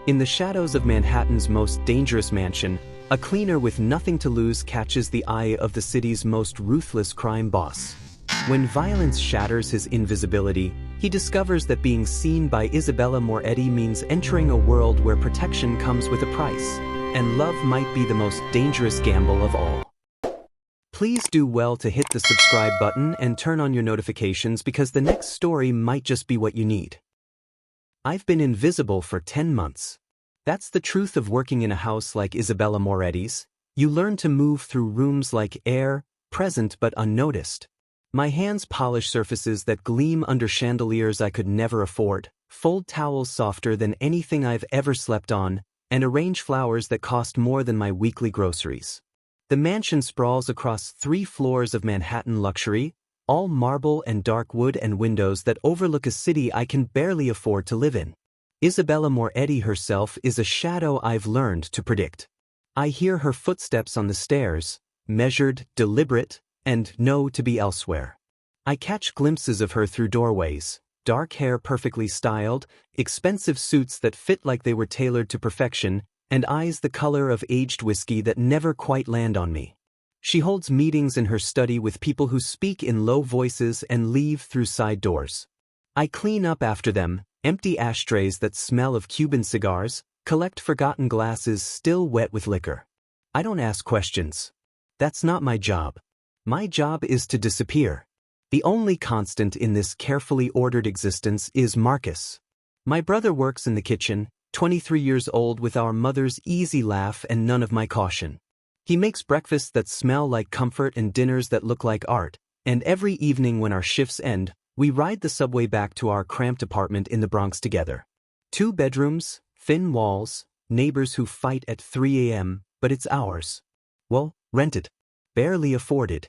In the shadows of Manhattan's most dangerous mansion, a cleaner with nothing to lose catches the eye of the city's most ruthless crime boss. When violence shatters his invisibility, he discovers that being seen by Isabella Moretti means entering a world where protection comes with a price, and love might be the most dangerous gamble of all. Please do well to hit the subscribe button and turn on your notifications because the next story might just be what you need. I've been invisible for 10 months. That's the truth of working in a house like Isabella Moretti's. You learn to move through rooms like air, present but unnoticed. My hands polish surfaces that gleam under chandeliers I could never afford, fold towels softer than anything I've ever slept on, and arrange flowers that cost more than my weekly groceries. The mansion sprawls across 3 floors of Manhattan luxury, all marble and dark wood and windows that overlook a city I can barely afford to live in. Isabella Moretti herself is a shadow I've learned to predict. I hear her footsteps on the stairs, measured, deliberate, and know to be elsewhere. I catch glimpses of her through doorways, dark hair perfectly styled, expensive suits that fit like they were tailored to perfection, and eyes the color of aged whiskey that never quite land on me. She holds meetings in her study with people who speak in low voices and leave through side doors. I clean up after them, empty ashtrays that smell of Cuban cigars, collect forgotten glasses still wet with liquor. I don't ask questions. That's not my job. My job is to disappear. The only constant in this carefully ordered existence is Marcus. My brother works in the kitchen, 23 years old with our mother's easy laugh and none of my caution. He makes breakfasts that smell like comfort and dinners that look like art, and every evening when our shifts end, we ride the subway back to our cramped apartment in the Bronx together. 2 bedrooms, thin walls, neighbors who fight at 3 a.m., but it's ours. Well, rented. Barely afforded.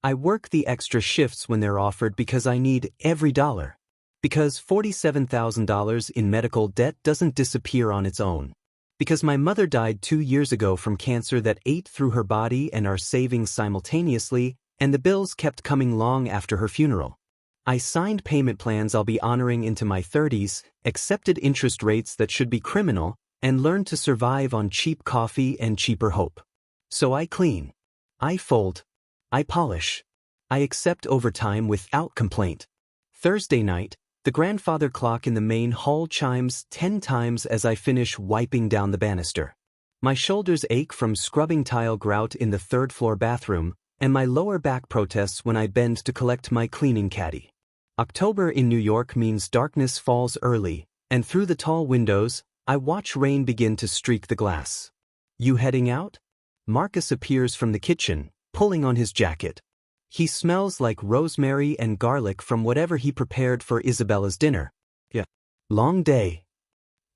I work the extra shifts when they're offered because I need every dollar. Because $47,000 in medical debt doesn't disappear on its own. Because my mother died 2 years ago from cancer that ate through her body and our savings simultaneously, and the bills kept coming long after her funeral. I signed payment plans I'll be honoring into my 30s, accepted interest rates that should be criminal, and learned to survive on cheap coffee and cheaper hope. So I clean. I fold. I polish. I accept overtime without complaint. Thursday night, the grandfather clock in the main hall chimes 10 times as I finish wiping down the banister. My shoulders ache from scrubbing tile grout in the 3rd floor bathroom, and my lower back protests when I bend to collect my cleaning caddy. October in New York means darkness falls early, and through the tall windows, I watch rain begin to streak the glass. You heading out? Marcus appears from the kitchen, pulling on his jacket. He smells like rosemary and garlic from whatever he prepared for Isabella's dinner. Yeah. Long day.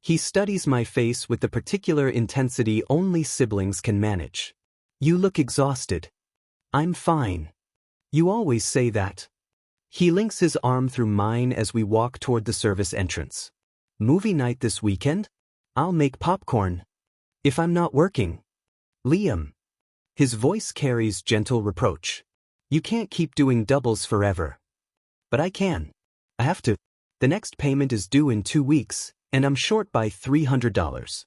He studies my face with the particular intensity only siblings can manage. You look exhausted. I'm fine. You always say that. He links his arm through mine as we walk toward the service entrance. Movie night this weekend? I'll make popcorn. If I'm not working. Liam. His voice carries gentle reproach. You can't keep doing doubles forever. But I can. I have to. The next payment is due in 2 weeks, and I'm short by $300.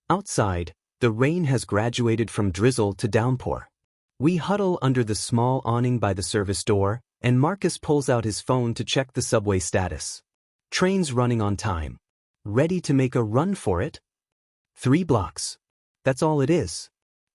Outside, the rain has graduated from drizzle to downpour. We huddle under the small awning by the service door, and Marcus pulls out his phone to check the subway status. Train's running on time. Ready to make a run for it? 3 blocks. That's all it is.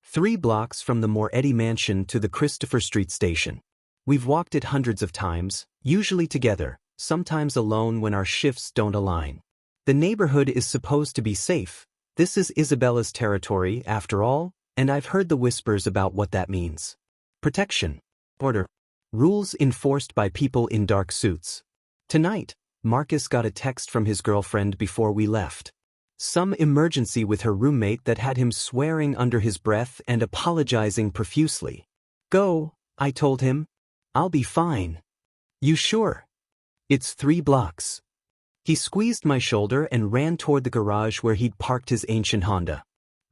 3 blocks from the Moretti mansion to the Christopher Street station. We've walked it hundreds of times, usually together, sometimes alone when our shifts don't align. The neighborhood is supposed to be safe. This is Isabella's territory, after all, and I've heard the whispers about what that means. Protection. Order. Rules enforced by people in dark suits. Tonight, Marcus got a text from his girlfriend before we left. Some emergency with her roommate that had him swearing under his breath and apologizing profusely. Go, I told him. I'll be fine. You sure? It's 3 blocks. He squeezed my shoulder and ran toward the garage where he'd parked his ancient Honda.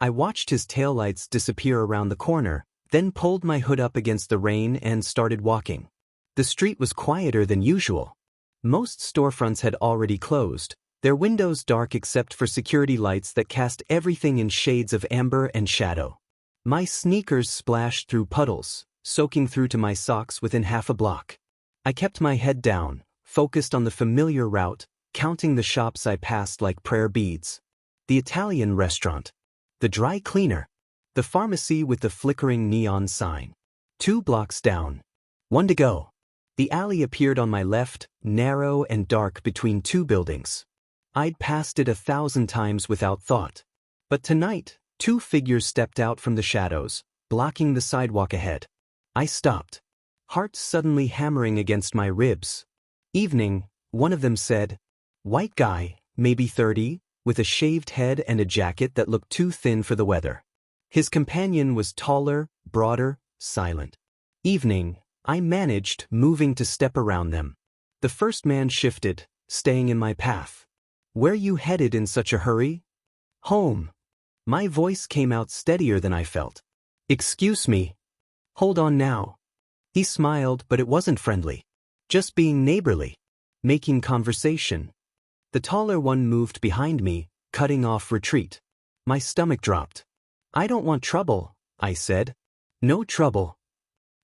I watched his taillights disappear around the corner, then pulled my hood up against the rain and started walking. The street was quieter than usual. Most storefronts had already closed, their windows dark except for security lights that cast everything in shades of amber and shadow. My sneakers splashed through puddles, soaking through to my socks within half a block. I kept my head down, focused on the familiar route, counting the shops I passed like prayer beads. The Italian restaurant. The dry cleaner. The pharmacy with the flickering neon sign. 2 blocks down. 1 to go. The alley appeared on my left, narrow and dark between 2 buildings. I'd passed it 1,000 times without thought. But tonight, 2 figures stepped out from the shadows, blocking the sidewalk ahead. I stopped. Heart suddenly hammering against my ribs. Evening, one of them said. White guy, maybe 30, with a shaved head and a jacket that looked too thin for the weather. His companion was taller, broader, silent. Evening, I managed, moving to step around them. The first man shifted, staying in my path. Where you headed in such a hurry? Home. My voice came out steadier than I felt. Excuse me. Hold on now. He smiled, but it wasn't friendly. Just being neighborly. Making conversation. The taller one moved behind me, cutting off retreat. My stomach dropped. I don't want trouble, I said. No trouble.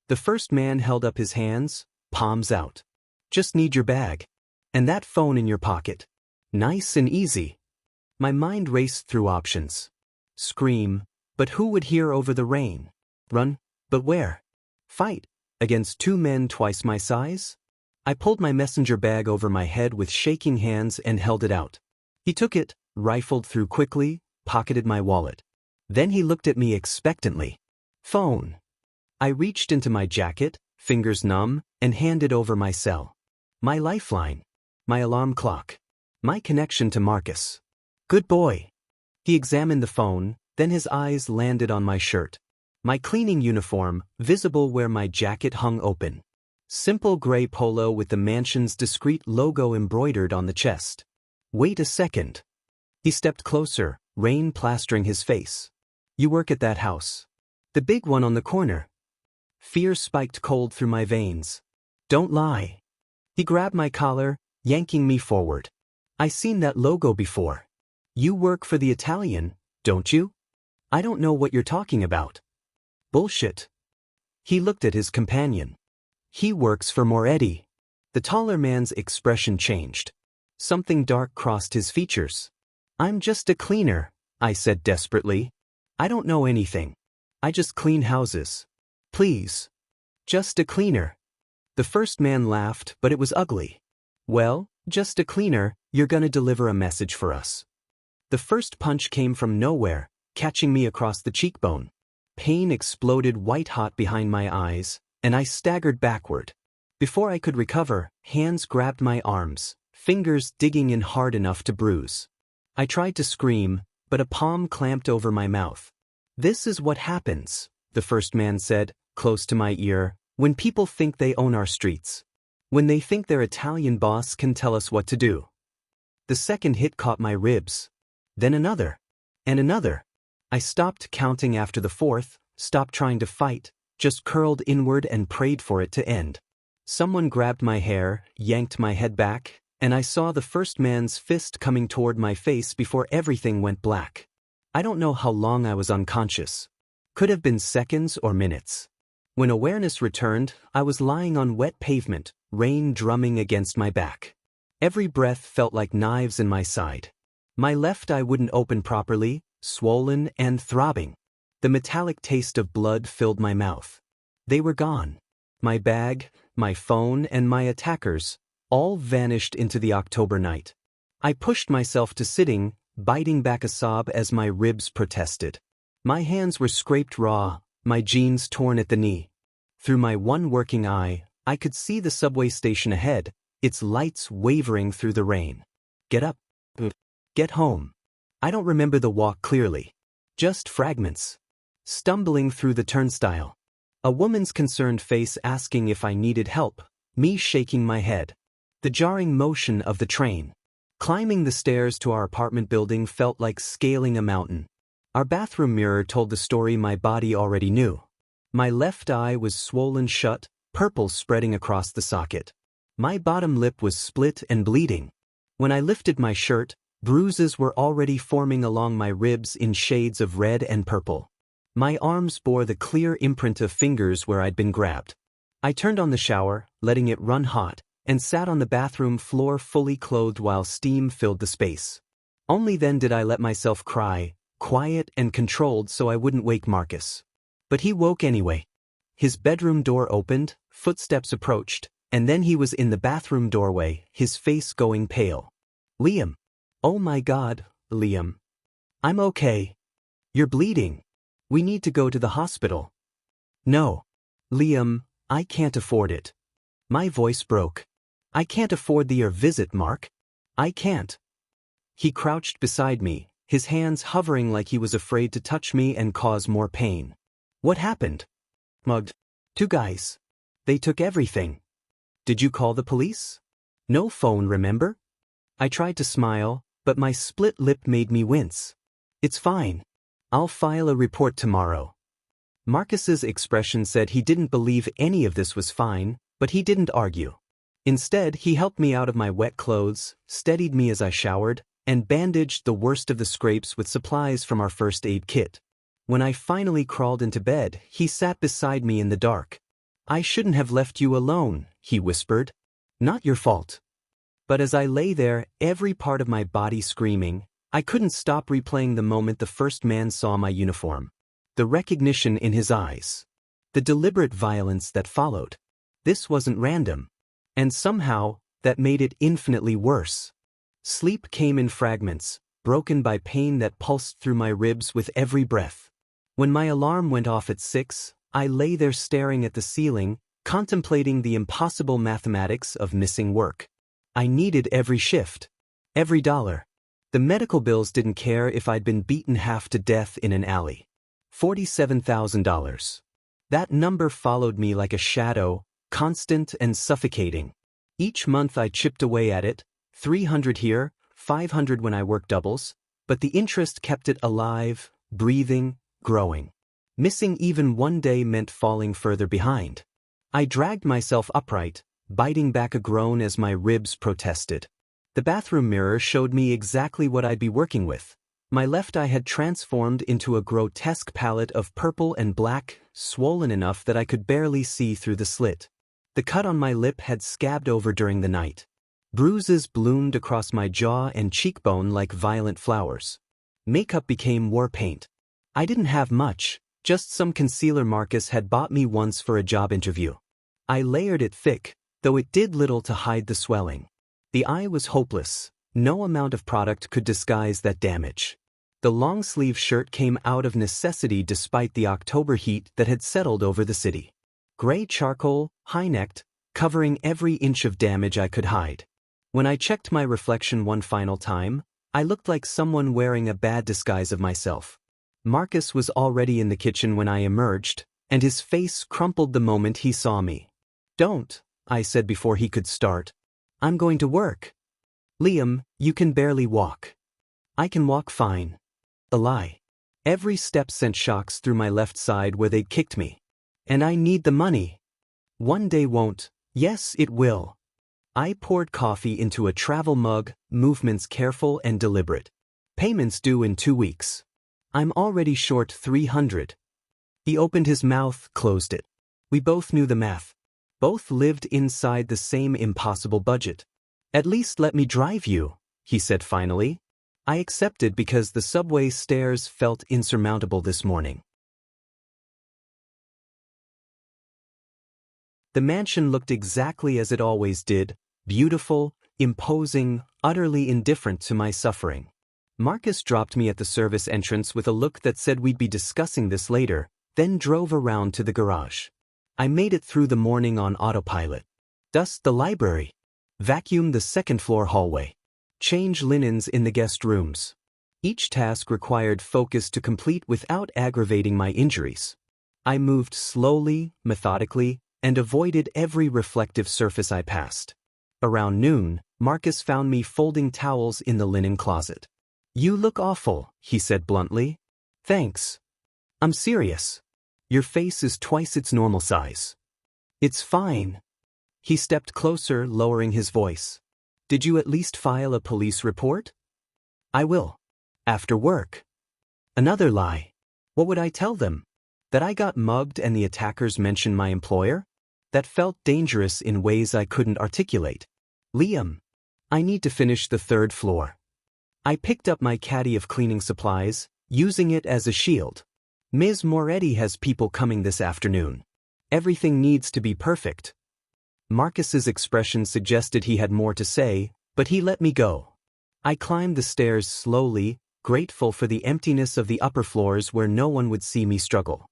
The first man held up his hands, palms out. Just need your bag. And that phone in your pocket. Nice and easy. My mind raced through options. Scream, but who would hear over the rain? Run, but where? Fight, against 2 men twice my size? I pulled my messenger bag over my head with shaking hands and held it out. He took it, rifled through quickly, pocketed my wallet. Then he looked at me expectantly. Phone. I reached into my jacket, fingers numb, and handed over my cell. My lifeline. My alarm clock. My connection to Marcus. Good boy. He examined the phone, then his eyes landed on my shirt. My cleaning uniform, visible where my jacket hung open. Simple gray polo with the mansion's discreet logo embroidered on the chest. Wait a second. He stepped closer, rain plastering his face. You work at that house. The big one on the corner. Fear spiked cold through my veins. Don't lie. He grabbed my collar, yanking me forward. I seen that logo before. You work for the Italian, don't you? I don't know what you're talking about. Bullshit. He looked at his companion. He works for Moretti. The taller man's expression changed. Something dark crossed his features. I'm just a cleaner, I said desperately. I don't know anything. I just clean houses. Please. Just a cleaner. The first man laughed, but it was ugly. Well, just a cleaner, you're gonna deliver a message for us. The first punch came from nowhere, catching me across the cheekbone. Pain exploded white-hot behind my eyes, and I staggered backward. Before I could recover, hands grabbed my arms, fingers digging in hard enough to bruise. I tried to scream, but a palm clamped over my mouth. This is what happens, the first man said, close to my ear, when people think they own our streets. When they think their Italian boss can tell us what to do. The second hit caught my ribs. Then another. And another. I stopped counting after the fourth, stopped trying to fight, just curled inward and prayed for it to end. Someone grabbed my hair, yanked my head back, and I saw the first man's fist coming toward my face before everything went black. I don't know how long I was unconscious. Could have been seconds or minutes. When awareness returned, I was lying on wet pavement, rain drumming against my back. Every breath felt like knives in my side. My left eye wouldn't open properly, swollen and throbbing. The metallic taste of blood filled my mouth. They were gone. My bag, my phone, and my attackers, all vanished into the October night. I pushed myself to sitting, biting back a sob as my ribs protested. My hands were scraped raw, my jeans torn at the knee. Through my one working eye, I could see the subway station ahead, its lights wavering through the rain. Get up. Get home. I don't remember the walk clearly. Just fragments. Stumbling through the turnstile. A woman's concerned face asking if I needed help, me shaking my head. The jarring motion of the train. Climbing the stairs to our apartment building felt like scaling a mountain. Our bathroom mirror told the story my body already knew. My left eye was swollen shut, purple spreading across the socket. My bottom lip was split and bleeding. When I lifted my shirt, bruises were already forming along my ribs in shades of red and purple. My arms bore the clear imprint of fingers where I'd been grabbed. I turned on the shower, letting it run hot, and sat on the bathroom floor fully clothed while steam filled the space. Only then did I let myself cry, quiet and controlled so I wouldn't wake Marcus. But he woke anyway. His bedroom door opened, footsteps approached, and then he was in the bathroom doorway, his face going pale. "Liam." "Oh my God, Liam. I'm okay. You're bleeding. We need to go to the hospital." "No. Liam, I can't afford it." My voice broke. "I can't afford your visit, Mark. I can't." He crouched beside me, his hands hovering like he was afraid to touch me and cause more pain. "What happened?" "Mugged. 2 guys. They took everything." "Did you call the police?" "No phone, remember?" I tried to smile, but my split lip made me wince. "It's fine. I'll file a report tomorrow." Marcus's expression said he didn't believe any of this was fine, but he didn't argue. Instead, he helped me out of my wet clothes, steadied me as I showered, and bandaged the worst of the scrapes with supplies from our first aid kit. When I finally crawled into bed, he sat beside me in the dark. "I shouldn't have left you alone," he whispered. "Not your fault." But as I lay there, every part of my body screaming, I couldn't stop replaying the moment the first man saw my uniform. The recognition in his eyes. The deliberate violence that followed. This wasn't random. And somehow, that made it infinitely worse. Sleep came in fragments, broken by pain that pulsed through my ribs with every breath. When my alarm went off at 6, I lay there staring at the ceiling, contemplating the impossible mathematics of missing work. I needed every shift. Every dollar. The medical bills didn't care if I'd been beaten half to death in an alley. $47,000. That number followed me like a shadow, constant and suffocating. Each month I chipped away at it, 300 here, 500 when I worked doubles, but the interest kept it alive, breathing, growing. Missing even one day meant falling further behind. I dragged myself upright, biting back a groan as my ribs protested. The bathroom mirror showed me exactly what I'd be working with. My left eye had transformed into a grotesque palette of purple and black, swollen enough that I could barely see through the slit. The cut on my lip had scabbed over during the night. Bruises bloomed across my jaw and cheekbone like violent flowers. Makeup became war paint. I didn't have much, just some concealer Marcus had bought me once for a job interview. I layered it thick, though it did little to hide the swelling. The eye was hopeless. No amount of product could disguise that damage. The long-sleeve shirt came out of necessity despite the October heat that had settled over the city. Gray charcoal, high-necked, covering every inch of damage I could hide. When I checked my reflection one final time, I looked like someone wearing a bad disguise of myself. Marcus was already in the kitchen when I emerged, and his face crumpled the moment he saw me. "Don't," I said before he could start. "I'm going to work." "Liam, you can barely walk." "I can walk fine." A lie. Every step sent shocks through my left side where they'd kicked me. "And I need the money." "One day won't." "Yes, it will." I poured coffee into a travel mug, movements careful and deliberate. "Payments due in 2 weeks. I'm already short 300. He opened his mouth, closed it. We both knew the math. Both lived inside the same impossible budget. "At least let me drive you," he said finally. I accepted because the subway stairs felt insurmountable this morning. The mansion looked exactly as it always did, beautiful, imposing, utterly indifferent to my suffering. Marcus dropped me at the service entrance with a look that said we'd be discussing this later, then drove around to the garage. I made it through the morning on autopilot. Dust the library. Vacuum the second-floor hallway. Change linens in the guest rooms. Each task required focus to complete without aggravating my injuries. I moved slowly, methodically, and avoided every reflective surface I passed. Around noon, Marcus found me folding towels in the linen closet. "You look awful," he said bluntly. "Thanks. I'm serious. Your face is twice its normal size." "It's fine." He stepped closer, lowering his voice. Did you at least file a police report? I will. After work. Another lie. What would I tell them? That I got mugged and the attackers mentioned my employer? That felt dangerous in ways I couldn't articulate. Liam. I need to finish the 3rd floor. I picked up my caddy of cleaning supplies, using it as a shield. Ms. Moretti has people coming this afternoon. Everything needs to be perfect. Marcus's expression suggested he had more to say, but he let me go. I climbed the stairs slowly, grateful for the emptiness of the upper floors where no one would see me struggle.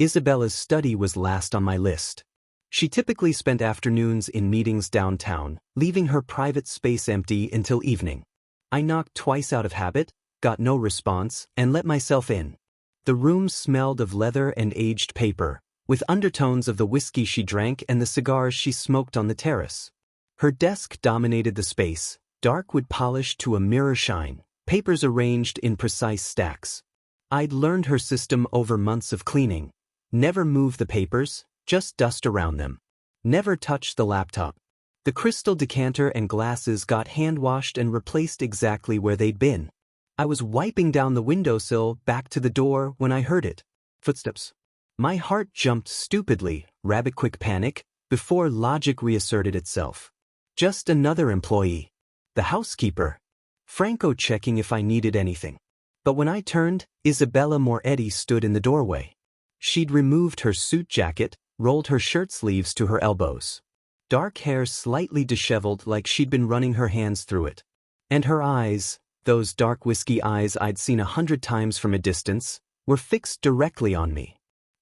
Isabella's study was last on my list. She typically spent afternoons in meetings downtown, leaving her private space empty until evening. I knocked twice out of habit, got no response, and let myself in. The room smelled of leather and aged paper, with undertones of the whiskey she drank and the cigars she smoked on the terrace. Her desk dominated the space, dark wood polished to a mirror shine, papers arranged in precise stacks. I'd learned her system over months of cleaning. Never move the papers, just dust around them. Never touch the laptop. The crystal decanter and glasses got hand-washed and replaced exactly where they'd been. I was wiping down the windowsill back to the door when I heard it. Footsteps. My heart jumped stupidly, rabbit-quick panic, before logic reasserted itself. Just another employee. The housekeeper. Franco checking if I needed anything. But when I turned, Isabella Moretti stood in the doorway. She'd removed her suit jacket, rolled her shirt sleeves to her elbows. Dark hair slightly disheveled like she'd been running her hands through it. And her eyes, those dark whiskey eyes I'd seen 100 times from a distance, were fixed directly on me.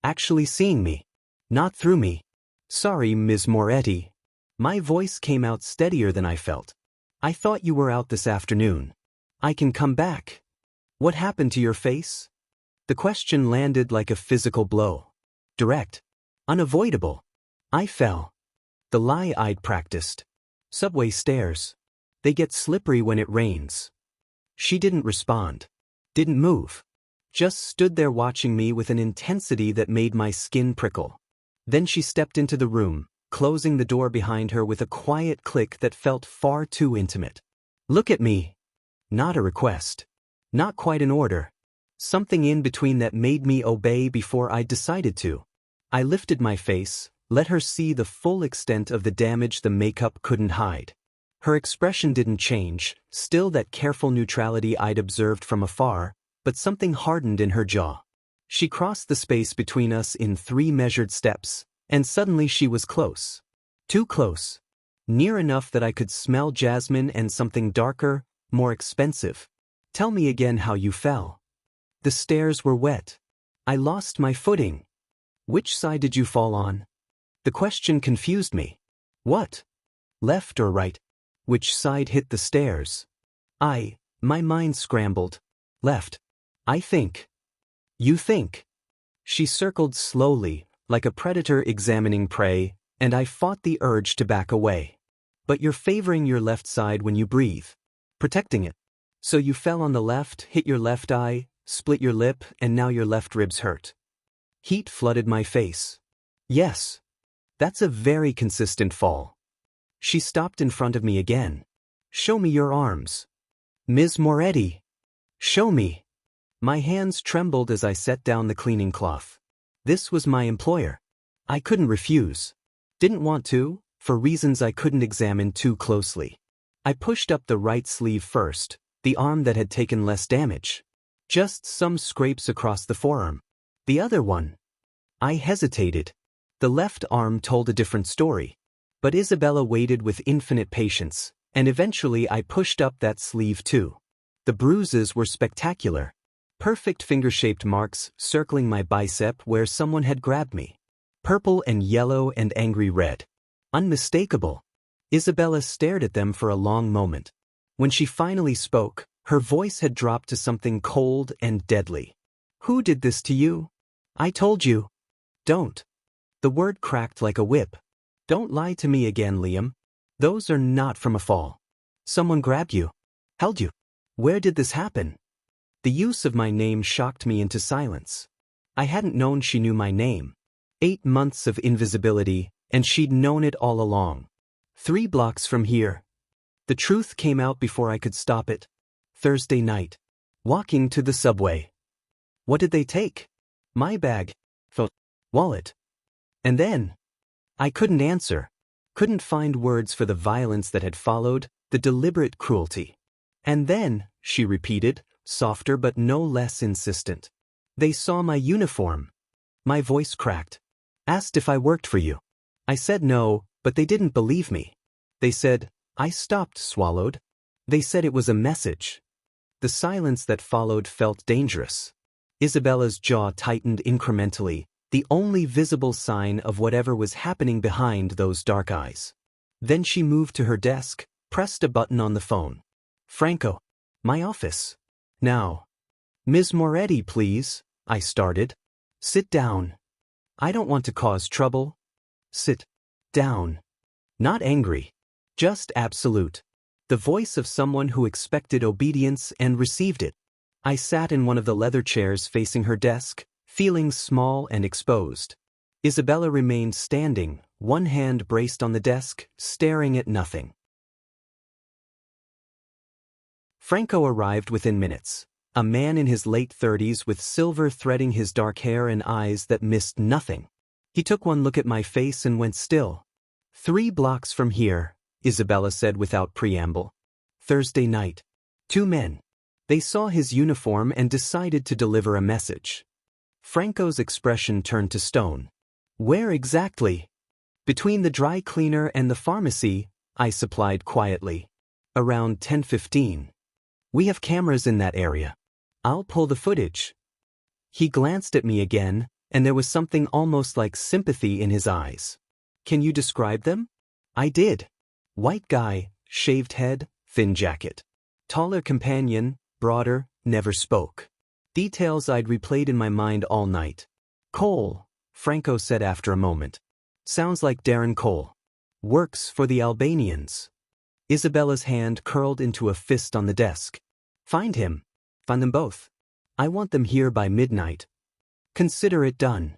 Actually seeing me. Not through me. Sorry, Ms. Moretti. My voice came out steadier than I felt. I thought you were out this afternoon. I can come back. What happened to your face? The question landed like a physical blow. Direct. Unavoidable. I fell. The lie I'd practiced. Subway stairs. They get slippery when it rains. She didn't respond. Didn't move. Just stood there watching me with an intensity that made my skin prickle. Then she stepped into the room, closing the door behind her with a quiet click that felt far too intimate. Look at me. Not a request. Not quite an order. Something in between that made me obey before I decided to. I lifted my face, let her see the full extent of the damage the makeup couldn't hide. Her expression didn't change, still that careful neutrality I'd observed from afar, but something hardened in her jaw. She crossed the space between us in 3 measured steps, and suddenly she was close. Too close. Near enough that I could smell jasmine and something darker, more expensive. Tell me again how you fell. The stairs were wet. I lost my footing. Which side did you fall on? The question confused me. What? Left or right? Which side hit the stairs? My mind scrambled. Left. I think. You think. She circled slowly, like a predator examining prey, and I fought the urge to back away. But you're favoring your left side when you breathe. Protecting it. So you fell on the left, hit your left eye, split your lip, and now your left ribs hurt. Heat flooded my face. Yes. That's a very consistent fall. She stopped in front of me again. Show me your arms. Ms. Moretti. Show me. My hands trembled as I set down the cleaning cloth. This was my employer. I couldn't refuse. Didn't want to, for reasons I couldn't examine too closely. I pushed up the right sleeve first, the arm that had taken less damage. Just some scrapes across the forearm. The other one. I hesitated. The left arm told a different story. But Isabella waited with infinite patience, and eventually I pushed up that sleeve too. The bruises were spectacular. Perfect finger-shaped marks circling my bicep where someone had grabbed me. Purple and yellow and angry red. Unmistakable. Isabella stared at them for a long moment. When she finally spoke, her voice had dropped to something cold and deadly. Who did this to you? I told you. Don't. The word cracked like a whip. Don't lie to me again, Liam. Those are not from a fall. Someone grabbed you. Held you. Where did this happen? The use of my name shocked me into silence. I hadn't known she knew my name. 8 months of invisibility, and she'd known it all along. 3 blocks from here. The truth came out before I could stop it. Thursday night. Walking to the subway. What did they take? My bag. Phone. Wallet. And then? I couldn't answer. Couldn't find words for the violence that had followed, the deliberate cruelty. And then, she repeated, softer but no less insistent. They saw my uniform. My voice cracked. Asked if I worked for you. I said no, but they didn't believe me. They said, I stopped, swallowed. They said it was a message. The silence that followed felt dangerous. Isabella's jaw tightened incrementally, the only visible sign of whatever was happening behind those dark eyes. Then she moved to her desk, pressed a button on the phone. Franco. My office. Now. Ms. Moretti, please, I started. Sit down. I don't want to cause trouble. Sit down. Not angry. Just absolute. The voice of someone who expected obedience and received it. I sat in one of the leather chairs facing her desk, feeling small and exposed. Isabella remained standing, one hand braced on the desk, staring at nothing. Franco arrived within minutes. A man in his late 30s with silver threading his dark hair and eyes that missed nothing. He took one look at my face and went still. 3 blocks from here, Isabella said without preamble. Thursday night. 2 men. They saw his uniform and decided to deliver a message. Franco's expression turned to stone. Where exactly? Between the dry cleaner and the pharmacy, I supplied quietly. Around 10:15. We have cameras in that area. I'll pull the footage. He glanced at me again, and there was something almost like sympathy in his eyes. Can you describe them? I did. White guy, shaved head, thin jacket. Taller companion, broader, never spoke. Details I'd replayed in my mind all night. Cole, Franco said after a moment. Sounds like Darren Cole. Works for the Albanians. Isabella's hand curled into a fist on the desk. Find him. Find them both. I want them here by midnight. Consider it done.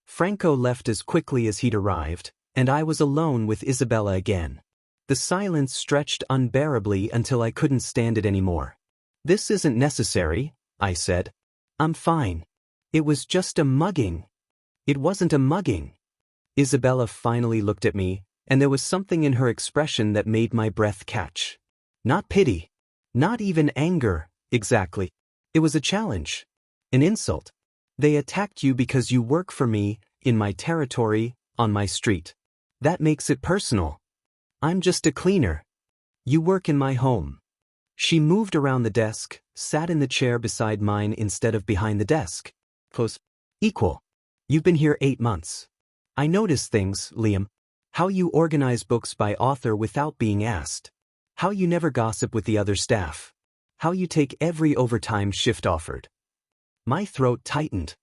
Franco left as quickly as he'd arrived, and I was alone with Isabella again. The silence stretched unbearably until I couldn't stand it anymore. This isn't necessary, I said. I'm fine. It was just a mugging. It wasn't a mugging. Isabella finally looked at me, and there was something in her expression that made my breath catch. Not pity. Not even anger, exactly. It was a challenge. An insult. They attacked you because you work for me, in my territory, on my street. That makes it personal. I'm just a cleaner. You work in my home. She moved around the desk, sat in the chair beside mine instead of behind the desk. Close. Equal. You've been here 8 months. I notice things, Liam. How you organize books by author without being asked. How you never gossip with the other staff. How you take every overtime shift offered. My throat tightened.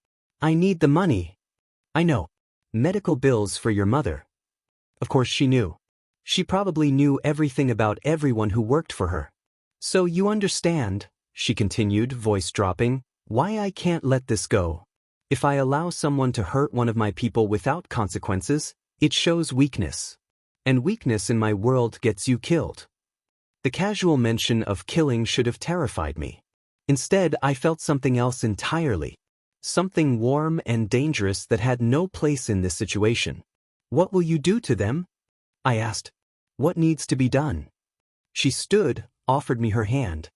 I need the money. I know. Medical bills for your mother. Of course she knew. She probably knew everything about everyone who worked for her. So you understand, she continued, voice dropping, why I can't let this go. If I allow someone to hurt one of my people without consequences, it shows weakness. And weakness in my world gets you killed. The casual mention of killing should have terrified me. Instead, I felt something else entirely. Something warm and dangerous that had no place in this situation. What will you do to them? I asked. What needs to be done? She stood, offered me her hand.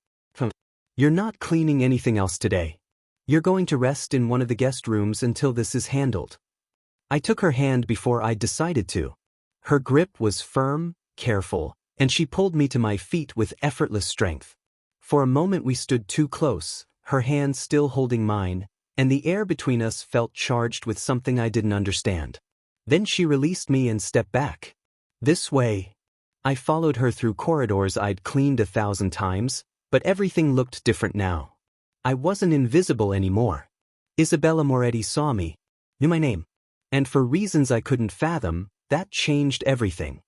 You're not cleaning anything else today. You're going to rest in one of the guest rooms until this is handled. I took her hand before I decided to. Her grip was firm, careful, and she pulled me to my feet with effortless strength. For a moment we stood too close, her hand still holding mine, and the air between us felt charged with something I didn't understand. Then she released me and stepped back. This way. I followed her through corridors I'd cleaned 1,000 times, but everything looked different now. I wasn't invisible anymore. Isabella Moretti saw me, knew my name, and for reasons I couldn't fathom, that changed everything.